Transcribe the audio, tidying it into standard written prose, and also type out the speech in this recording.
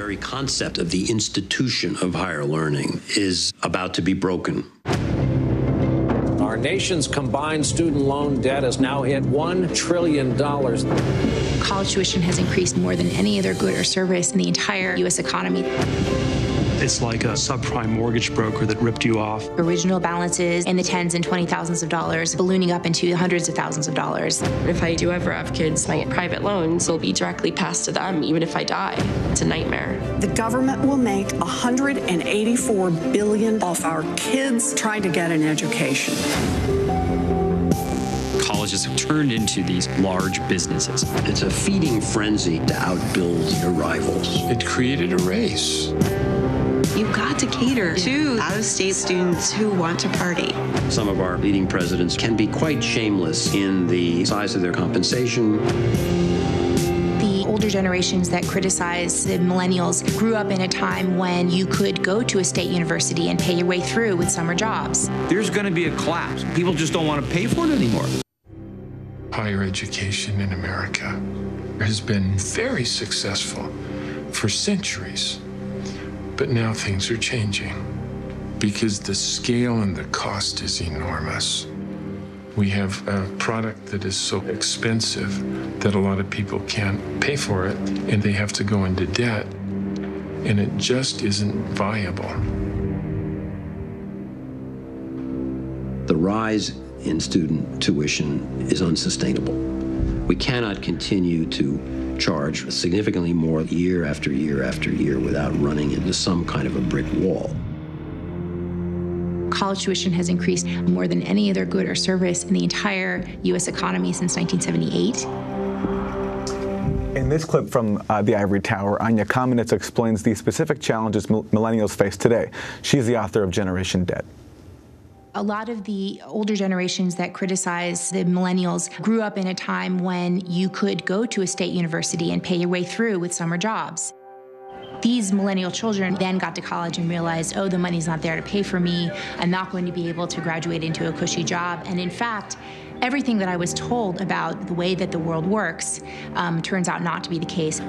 very concept of the institution of higher learning is about to be broken. Our nation's combined student loan debt is now hit $1 trillion. College tuition has increased more than any other good or service in the entire U.S. economy. It's like a subprime mortgage broker that ripped you off. Original balances in the tens and $20,000s of dollars, ballooning up into hundreds of thousands of dollars. If I do ever have kids, my private loans will be directly passed to them, even if I die. It's a nightmare. The government will make $184 billion off our kids trying to get an education. Colleges have turned into these large businesses. It's a feeding frenzy to outbuild your rivals. It created a race. You've got to cater to out-of-state students who want to party. Some of our leading presidents can be quite shameless in the size of their compensation. The older generations that criticize the millennials grew up in a time when you could go to a state university and pay your way through with summer jobs. There's going to be a collapse. People just don't want to pay for it anymore. Higher education in America has been very successful for centuries. But now things are changing because the scale and the cost is enormous. We have a product that is so expensive that a lot of people can't pay for it, and they have to go into debt, and it just isn't viable. The rise in student tuition is unsustainable. We cannot continue to charge significantly more year after year after year without running into some kind of a brick wall. College tuition has increased more than any other good or service in the entire U.S. economy since 1978. In this clip from the Ivory Tower, Anya Kamenetz explains the specific challenges millennials face today. She's the author of Generation Debt. A lot of the older generations that criticize the millennials grew up in a time when you could go to a state university and pay your way through with summer jobs. These millennial children then got to college and realized, oh, the money's not there to pay for me. I'm not going to be able to graduate into a cushy job. And in fact, everything that I was told about the way that the world works turns out not to be the case.